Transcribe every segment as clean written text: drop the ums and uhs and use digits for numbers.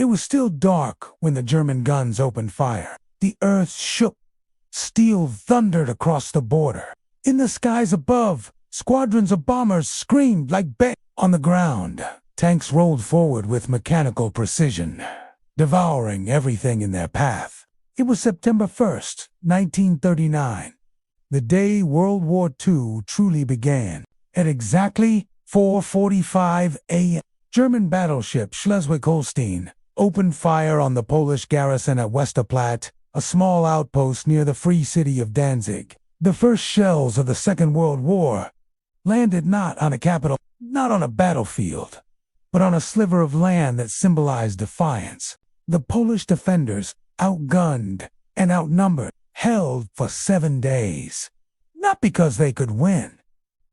It was still dark when the German guns opened fire. The earth shook. Steel thundered across the border. In the skies above, squadrons of bombers screamed like bears. On the ground, tanks rolled forward with mechanical precision, devouring everything in their path. It was September 1st, 1939, the day World War II truly began. At exactly 4:45 a.m., German battleship Schleswig-Holstein opened fire on the Polish garrison at Westerplatte, a small outpost near the free city of Danzig. The first shells of the Second World War landed not on a capital, not on a battlefield, but on a sliver of land that symbolized defiance. The Polish defenders, outgunned and outnumbered, held for 7 days. Not because they could win,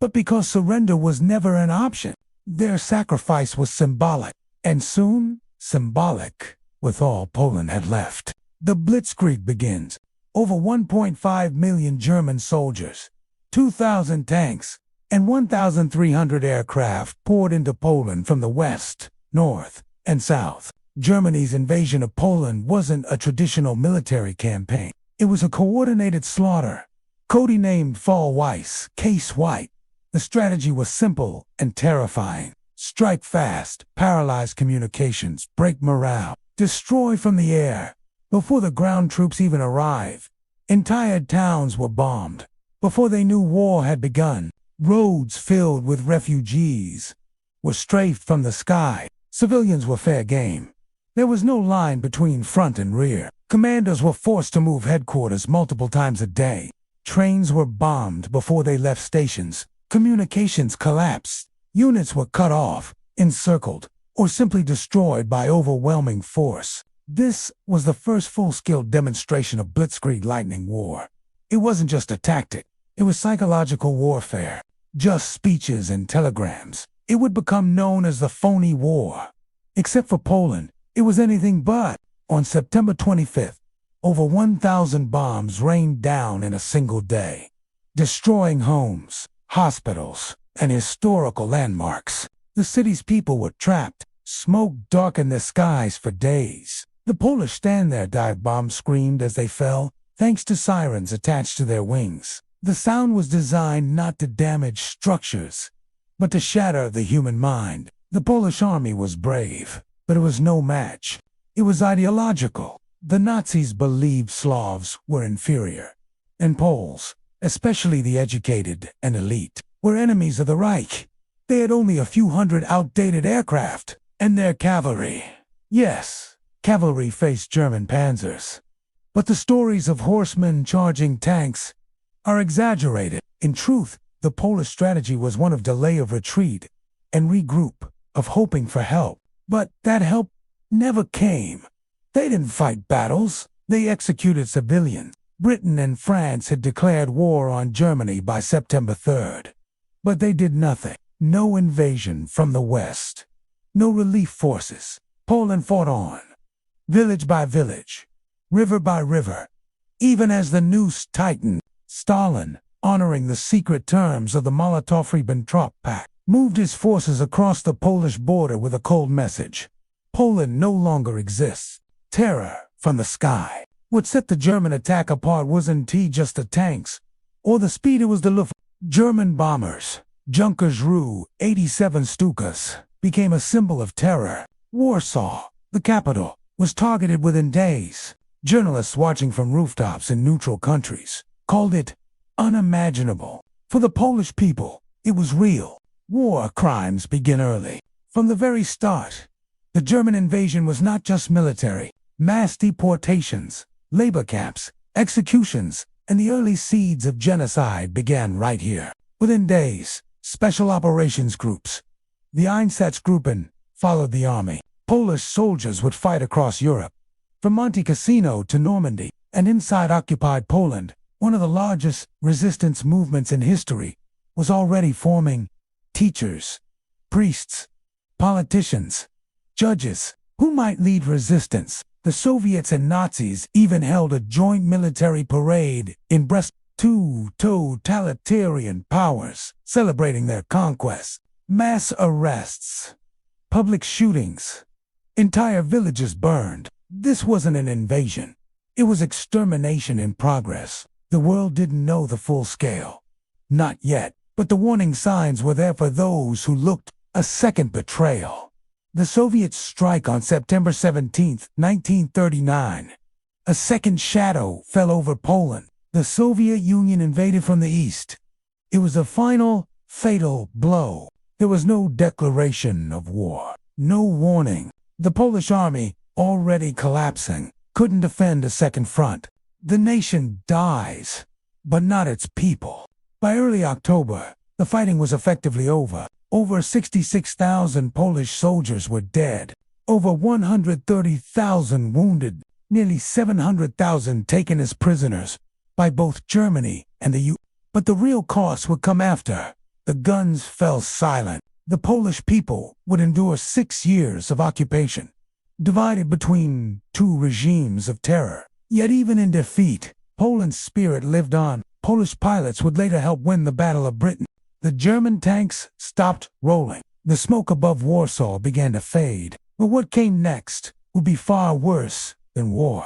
but because surrender was never an option. Their sacrifice was symbolic, and soon symbolic, with all Poland had left. The Blitzkrieg begins. Over 1.5 million German soldiers, 2,000 tanks, and 1,300 aircraft poured into Poland from the west, north, and south. Germany's invasion of Poland wasn't a traditional military campaign. It was a coordinated slaughter, codenamed Fall Weiss, Case White. The strategy was simple and terrifying. Strike fast, paralyze communications, break morale, destroy from the air. Before the ground troops even arrived, entire towns were bombed. Before they knew war had begun, roads filled with refugees were strafed from the sky. Civilians were fair game. There was no line between front and rear. Commanders were forced to move headquarters multiple times a day. Trains were bombed before they left stations. Communications collapsed. Units were cut off, encircled, or simply destroyed by overwhelming force. This was the first full-scale demonstration of Blitzkrieg lightning war. It wasn't just a tactic. It was psychological warfare. Just speeches and telegrams. It would become known as the phony war. Except for Poland, it was anything but. On September 25th, over 1,000 bombs rained down in a single day, destroying homes, hospitals, and historical landmarks. The city's people were trapped. Smoke darkened the skies for days. The Polish stand there dive bombs screamed as they fell, thanks to sirens attached to their wings. The sound was designed not to damage structures, but to shatter the human mind. The Polish army was brave, but it was no match. It was ideological. The Nazis believed Slavs were inferior, and Poles, especially the educated and elite, were enemies of the Reich. They had only a few hundred outdated aircraft, and their cavalry. Yes, cavalry faced German panzers. But the stories of horsemen charging tanks are exaggerated. In truth, the Polish strategy was one of delay of retreat and regroup, of hoping for help. But that help never came. They didn't fight battles. They executed civilians. Britain and France had declared war on Germany by September 3rd. But they did nothing. No invasion from the west. No relief forces. Poland fought on, village by village, river by river. Even as the noose tightened, Stalin, honoring the secret terms of the Molotov-Ribbentrop Pact, moved his forces across the Polish border with a cold message. Poland no longer exists. Terror from the sky. What set the German attack apart wasn't just the tanks or the speed, it was the Luft. German bombers, Junkers Ruhe 87 Stukas, became a symbol of terror. Warsaw, the capital, was targeted within days. Journalists watching from rooftops in neutral countries called it unimaginable. For the Polish people, it was real. War crimes begin early. From the very start, the German invasion was not just military. Mass deportations, labor camps, executions, and the early seeds of genocide began right here. Within days, special operations groups, the Einsatzgruppen, followed the army. Polish soldiers would fight across Europe, from Monte Cassino to Normandy, and inside occupied Poland, one of the largest resistance movements in history was already forming. Teachers, priests, politicians, judges, who might lead resistance. The Soviets and Nazis even held a joint military parade in Brest. Two totalitarian powers celebrating their conquests. Mass arrests, public shootings, Entire villages burned. This wasn't an invasion. It was extermination in progress. The world didn't know the full scale. Not yet, but the warning signs were there for those who looked. A second betrayal. The Soviets strike on September 17, 1939. A second shadow fell over Poland. The Soviet Union invaded from the east. It was a final, fatal blow. There was no declaration of war, no warning. The Polish army, already collapsing, couldn't defend a second front. The nation dies, but not its people. By early October, the fighting was effectively over. Over 66,000 Polish soldiers were dead, over 130,000 wounded, nearly 700,000 taken as prisoners by both Germany and the U.S. But the real cost would come after. The guns fell silent. The Polish people would endure 6 years of occupation, divided between two regimes of terror. Yet even in defeat, Poland's spirit lived on. Polish pilots would later help win the Battle of Britain. The German tanks stopped rolling. The smoke above Warsaw began to fade. But what came next would be far worse than war.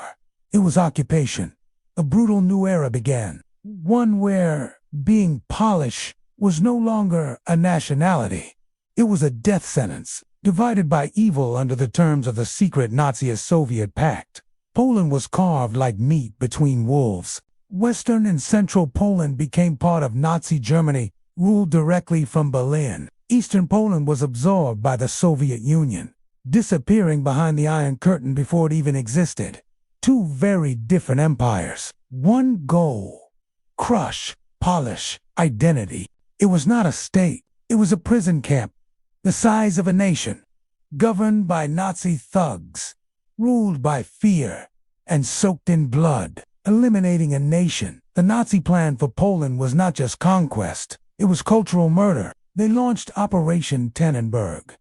It was occupation. A brutal new era began. One where being Polish was no longer a nationality. It was a death sentence, divided by evil under the terms of the secret Nazi-Soviet pact. Poland was carved like meat between wolves. Western and central Poland became part of Nazi Germany, ruled directly from Berlin. Eastern Poland was absorbed by the Soviet Union, disappearing behind the Iron Curtain before it even existed. Two very different empires. One goal: crush Polish identity. It was not a state. It was a prison camp, the size of a nation, governed by Nazi thugs, ruled by fear, and soaked in blood. Eliminating a nation. The Nazi plan for Poland was not just conquest. It was cultural murder. They launched Operation Tannenberg,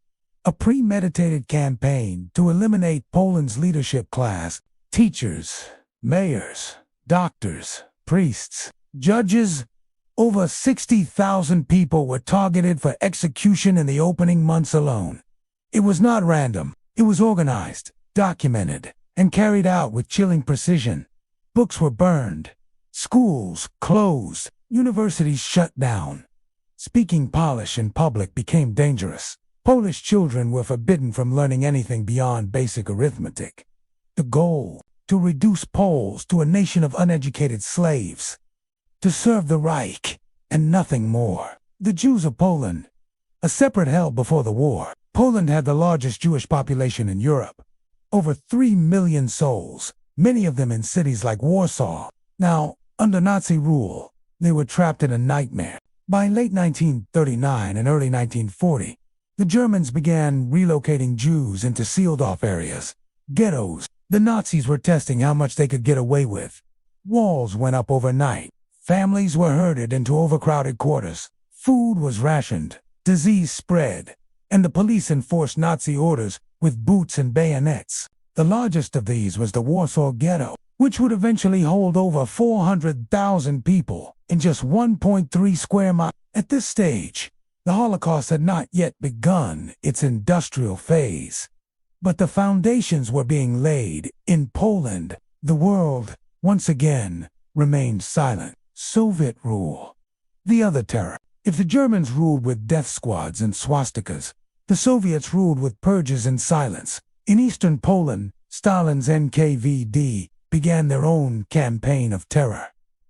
a premeditated campaign to eliminate Poland's leadership class: teachers, mayors, doctors, priests, judges. Over 60,000 people were targeted for execution in the opening months alone. It was not random. It was organized, documented, and carried out with chilling precision. Books were burned, schools closed, universities shut down. Speaking Polish in public became dangerous. Polish children were forbidden from learning anything beyond basic arithmetic. The goal: to reduce Poles to a nation of uneducated slaves, to serve the Reich, and nothing more. The Jews of Poland, a separate hell before the war. Poland had the largest Jewish population in Europe, over 3 million souls, many of them in cities like Warsaw. Now, under Nazi rule, they were trapped in a nightmare. By late 1939 and early 1940, the Germans began relocating Jews into sealed-off areas, ghettos. The Nazis were testing how much they could get away with. Walls went up overnight. Families were herded into overcrowded quarters. Food was rationed. Disease spread. And the police enforced Nazi orders with boots and bayonets. The largest of these was the Warsaw Ghetto, which would eventually hold over 400,000 people in just 1.3 square miles. At this stage, the Holocaust had not yet begun its industrial phase, but the foundations were being laid. In Poland, the world, once again, remained silent. Soviet rule. The other terror. If the Germans ruled with death squads and swastikas, the Soviets ruled with purges and silence. In eastern Poland, Stalin's NKVD began their own campaign of terror.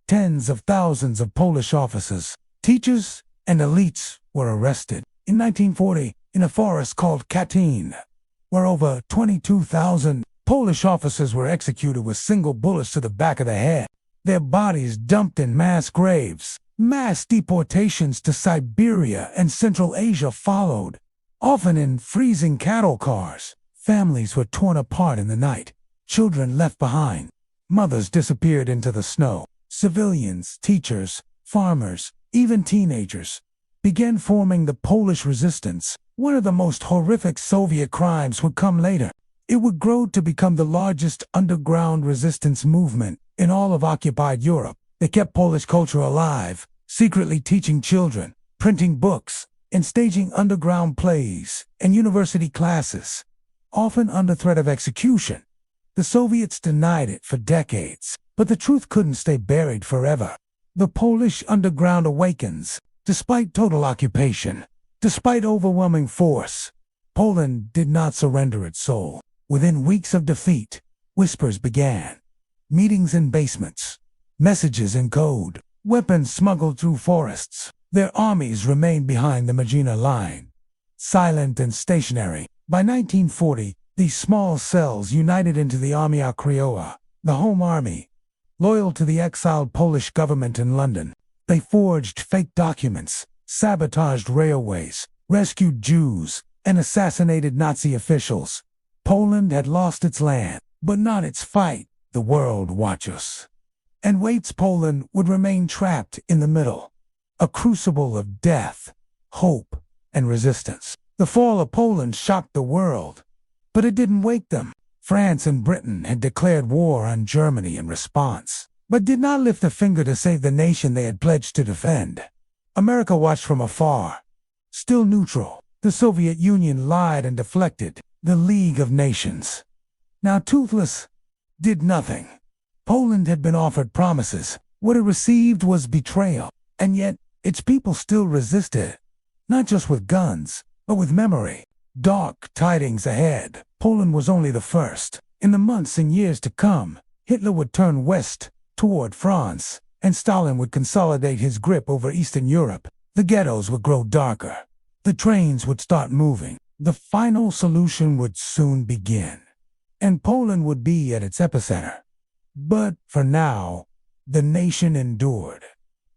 Tens of thousands of Polish officers, teachers, and elites were arrested. In 1940, in a forest called Katyn, where over 22,000 Polish officers were executed with single bullets to the back of the head, their bodies dumped in mass graves. Mass deportations to Siberia and Central Asia followed, often in freezing cattle cars. Families were torn apart in the night. Children left behind. Mothers disappeared into the snow. Civilians, teachers, farmers, even teenagers began forming the Polish resistance. One of the most horrific Soviet crimes would come later. It would grow to become the largest underground resistance movement in all of occupied Europe. They kept Polish culture alive, secretly teaching children, printing books, and staging underground plays and university classes. often under threat of execution. The Soviets denied it for decades, but the truth couldn't stay buried forever. The Polish underground awakens, despite total occupation, despite overwhelming force. Poland did not surrender its soul. Within weeks of defeat, whispers began. Meetings in basements, messages in code, weapons smuggled through forests. Their armies remained behind the Maginot Line, silent and stationary. By 1940, these small cells united into the Armia Krajowa, the Home Army. Loyal to the exiled Polish government in London, they forged fake documents, sabotaged railways, rescued Jews, and assassinated Nazi officials. Poland had lost its land, but not its fight. The world watches and waits. Poland would remain trapped in the middle, a crucible of death, hope, and resistance. The fall of Poland shocked the world, but it didn't wake them. France and Britain had declared war on Germany in response, but did not lift a finger to save the nation they had pledged to defend. America watched from afar, still neutral. The Soviet Union lied and deflected. The League of Nations, now toothless, did nothing. Poland had been offered promises. What it received was betrayal, and yet its people still resisted, not just with guns, but with memory. Dark tidings ahead. Poland was only the first. In the months and years to come, Hitler would turn west toward France, and Stalin would consolidate his grip over Eastern Europe. The ghettos would grow darker. The trains would start moving. The final solution would soon begin, and Poland would be at its epicenter. But for now, the nation endured.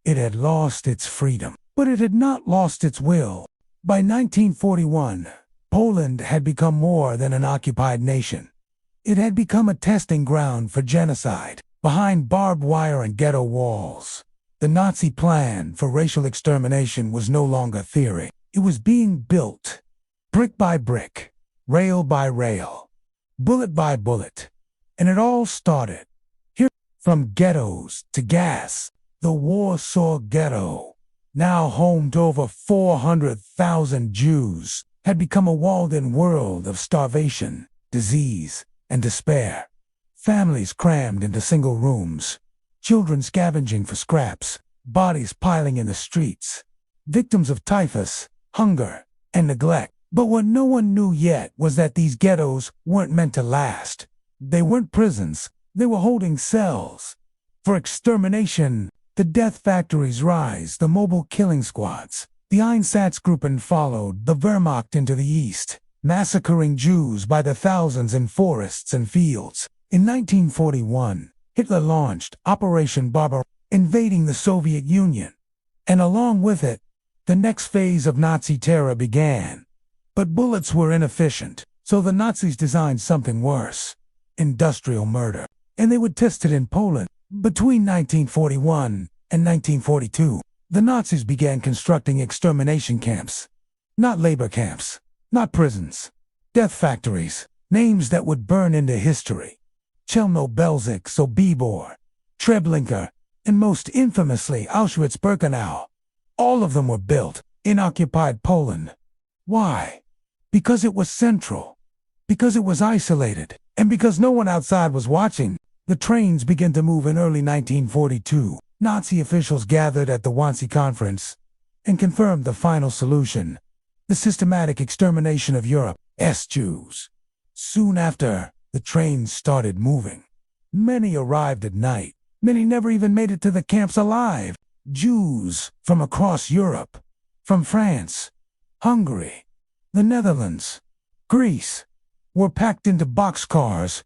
It had lost its freedom, but it had not lost its will. By 1941, Poland had become more than an occupied nation. It had become a testing ground for genocide, behind barbed wire and ghetto walls. The Nazi plan for racial extermination was no longer theory. It was being built, brick by brick, rail by rail, bullet by bullet. And it all started here. From ghettos to gas. The Warsaw Ghetto, now home to over 400,000 Jews, had become a walled-in world of starvation, disease, and despair. Families crammed into single rooms, children scavenging for scraps, bodies piling in the streets, victims of typhus, hunger, and neglect. But what no one knew yet was that these ghettos weren't meant to last. They weren't prisons, they were holding cells for extermination. The death factories rise, the mobile killing squads. The Einsatzgruppen followed, the Wehrmacht into the east, massacring Jews by the thousands in forests and fields. In 1941, Hitler launched Operation Barbarossa, invading the Soviet Union. And along with it, the next phase of Nazi terror began. But bullets were inefficient, so the Nazis designed something worse: industrial murder. And they would test it in Poland. Between 1941 and 1942, the Nazis began constructing extermination camps. Not labor camps, not prisons. Death factories, names that would burn into history. Chelmno-Belzec, Sobibor, Treblinka, and most infamously Auschwitz-Birkenau. All of them were built in occupied Poland. Why? Because it was central. Because it was isolated. And because no one outside was watching. The trains began to move in early 1942. Nazi officials gathered at the Wannsee Conference and confirmed the final solution: the systematic extermination of Europe's Jews. Soon after, the trains started moving. Many arrived at night. Many never even made it to the camps alive. Jews from across Europe, from France, Hungary, the Netherlands, Greece, were packed into boxcars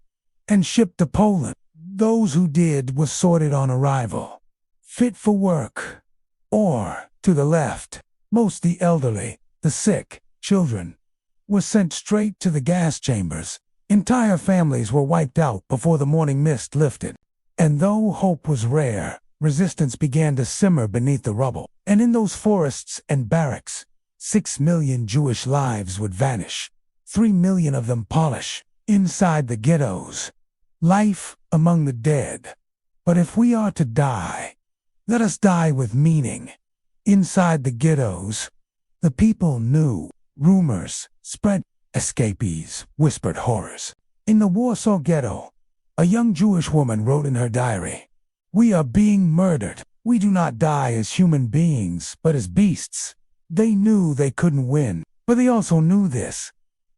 and shipped to Poland. Those who did were sorted on arrival, fit for work, or to the left. Most the elderly, the sick, children, were sent straight to the gas chambers. Entire families were wiped out before the morning mist lifted. And though hope was rare, resistance began to simmer beneath the rubble. And in those forests and barracks, 6 million Jewish lives would vanish, 3 million of them polish. Inside the ghettos, life among the dead. But if we are to die, let us die with meaning. Inside the ghettos, the people knew. Rumors spread escapees, whispered horrors. In the Warsaw ghetto, a young Jewish woman wrote in her diary, "We are being murdered. We do not die as human beings, but as beasts." They knew they couldn't win, but they also knew this.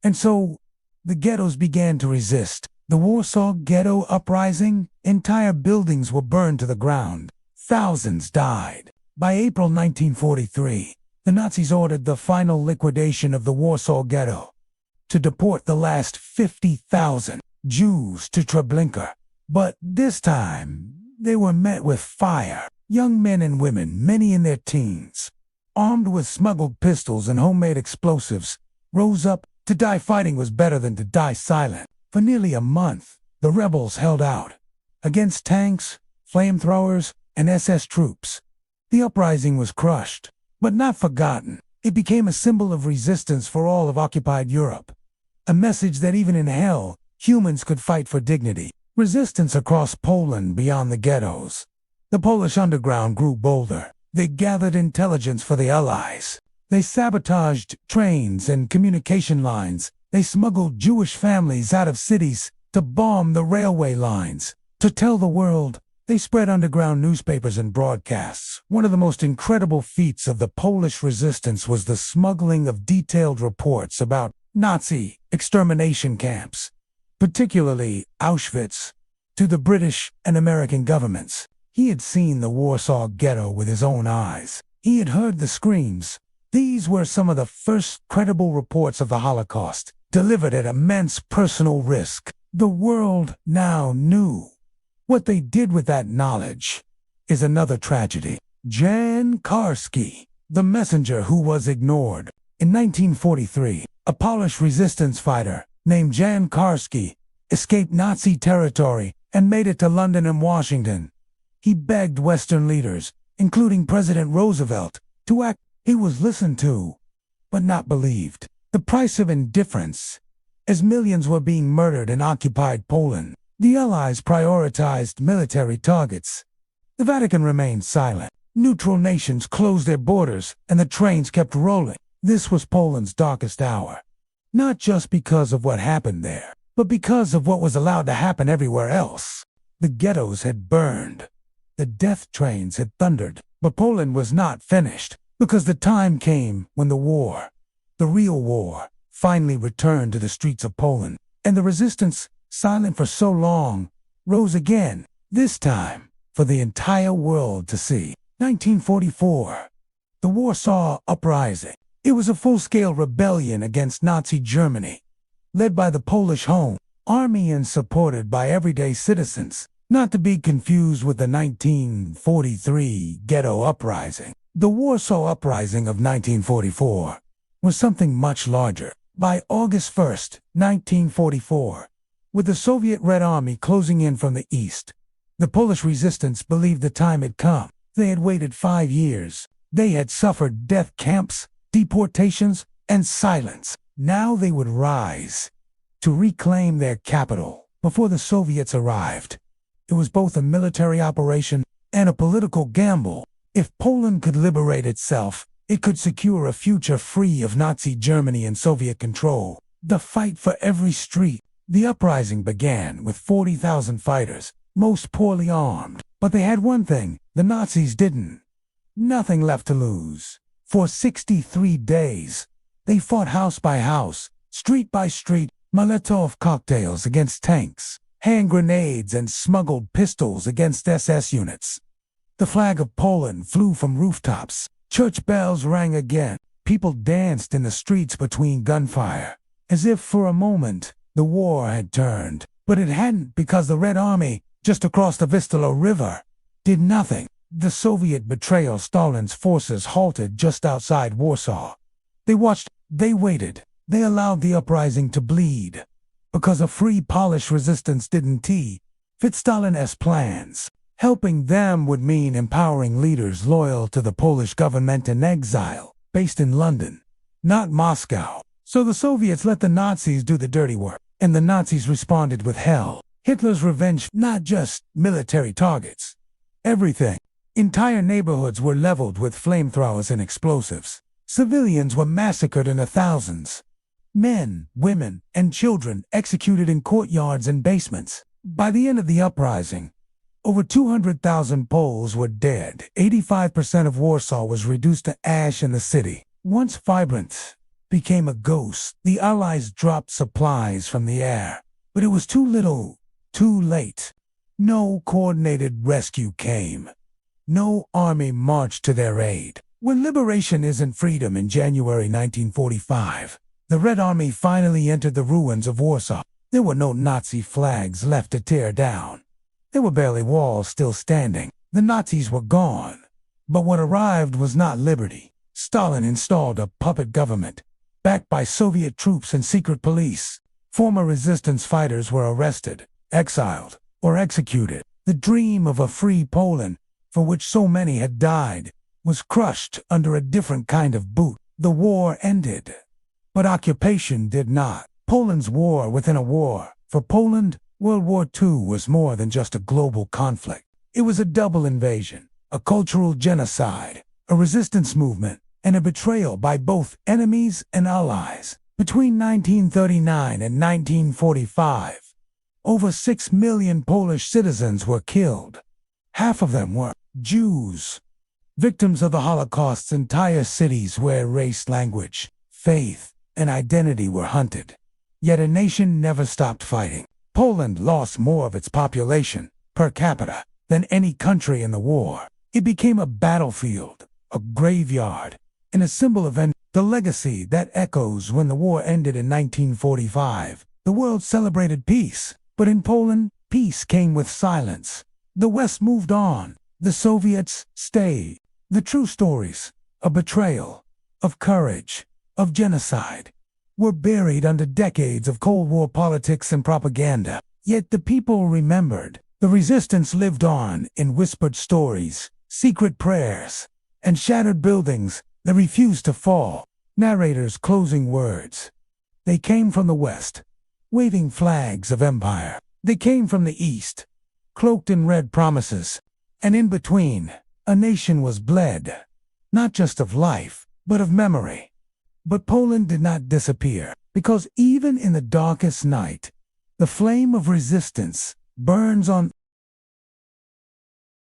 And so, the ghettos began to resist. The Warsaw Ghetto Uprising, entire buildings were burned to the ground. Thousands died. By April 1943, the Nazis ordered the final liquidation of the Warsaw Ghetto to deport the last 50,000 Jews to Treblinka. But this time, they were met with fire. Young men and women, many in their teens, armed with smuggled pistols and homemade explosives, rose up. To die fighting was better than to die silent. For nearly a month, the rebels held out against tanks, flamethrowers, and SS troops. The uprising was crushed, but not forgotten. It became a symbol of resistance for all of occupied Europe. A message that even in hell, humans could fight for dignity. Resistance across Poland beyond the ghettos. The Polish underground grew bolder. They gathered intelligence for the Allies. They sabotaged trains and communication lines. They smuggled Jewish families out of cities to bomb the railway lines. To tell the world, they spread underground newspapers and broadcasts. One of the most incredible feats of the Polish resistance was the smuggling of detailed reports about Nazi extermination camps, particularly Auschwitz, to the British and American governments. He had seen the Warsaw Ghetto with his own eyes. He had heard the screams. These were some of the first credible reports of the Holocaust, delivered at immense personal risk. The world now knew. What they did with that knowledge is another tragedy. Jan Karski, the messenger who was ignored. In 1943, a Polish resistance fighter named Jan Karski escaped Nazi territory and made it to London and Washington. He begged Western leaders, including President Roosevelt, to act. He was listened to, but not believed. The price of indifference. As millions were being murdered in occupied Poland, the Allies prioritized military targets. The Vatican remained silent. Neutral nations closed their borders, and the trains kept rolling. This was Poland's darkest hour. Not just because of what happened there, but because of what was allowed to happen everywhere else. The ghettos had burned. The death trains had thundered. But Poland was not finished, because the time came when the war, the real war, finally returned to the streets of Poland. And the resistance, silent for so long, rose again, this time for the entire world to see. 1944. The Warsaw Uprising. It was a full-scale rebellion against Nazi Germany, led by the Polish Home Army and supported by everyday citizens, not to be confused with the 1943 Ghetto Uprising. The Warsaw Uprising of 1944 was something much larger. By August 1st, 1944, with the Soviet Red Army closing in from the east, the Polish resistance believed the time had come. They had waited 5 years. They had suffered death camps, deportations, and silence. Now they would rise to reclaim their capital before the Soviets arrived. It was both a military operation and a political gamble. If Poland could liberate itself, it could secure a future free of Nazi Germany and Soviet control. The fight for every street. The uprising began with 40,000 fighters, most poorly armed. But they had one thing the Nazis didn't. Nothing left to lose. For 63 days, they fought house by house, street by street, Molotov cocktails against tanks, hand grenades and smuggled pistols against SS units. The flag of Poland flew from rooftops. Church bells rang again. People danced in the streets between gunfire, as if for a moment the war had turned. But it hadn't, because the Red Army, just across the Vistula River, did nothing. The Soviet Betrayal Stalin's forces halted just outside Warsaw. They watched, they waited, they allowed the uprising to bleed, because a free Polish resistance didn't fit Stalin's plans. Helping them would mean empowering leaders loyal to the Polish government in exile, based in London, not Moscow. So the Soviets let the Nazis do the dirty work, and the Nazis responded with hell. Hitler's revenge, not just military targets. Everything. Entire neighborhoods were leveled with flamethrowers and explosives. Civilians were massacred in the thousands. Men, women, and children executed in courtyards and basements. By the end of the uprising, over 200,000 Poles were dead. 85% of Warsaw was reduced to ash, and the city, once vibrant, became a ghost. The Allies dropped supplies from the air, but it was too little, too late. No coordinated rescue came. No army marched to their aid. When liberation isn't freedom in January 1945, the Red Army finally entered the ruins of Warsaw. There were no Nazi flags left to tear down. There were barely walls still standing. The Nazis were gone. But what arrived was not liberty. Stalin installed a puppet government, backed by Soviet troops and secret police. Former resistance fighters were arrested, exiled, or executed. The dream of a free Poland, for which so many had died, was crushed under a different kind of boot. The war ended, but occupation did not. Poland's war within a war. For Poland, World War II was more than just a global conflict. It was a double invasion, a cultural genocide, a resistance movement, and a betrayal by both enemies and allies. Between 1939 and 1945, over 6 million Polish citizens were killed. Half of them were Jews, victims of the Holocaust's. Entire cities where race, language, faith, and identity were hunted. Yet a nation never stopped fighting. Poland lost more of its population, per capita, than any country in the war. It became a battlefield, a graveyard, and a symbol of the legacy that echoes. When the war ended in 1945, the world celebrated peace. But in Poland, peace came with silence. The West moved on. The Soviets stayed. The true stories of betrayal, of courage, of genocide, were buried under decades of Cold War politics and propaganda. Yet the people remembered. The resistance lived on in whispered stories, secret prayers, and shattered buildings that refused to fall. Narrator's closing words. They came from the West, waving flags of empire. They came from the East, cloaked in red promises. And in between, a nation was bled, not just of life, but of memory. But Poland did not disappear, because even in the darkest night, the flame of resistance burns on.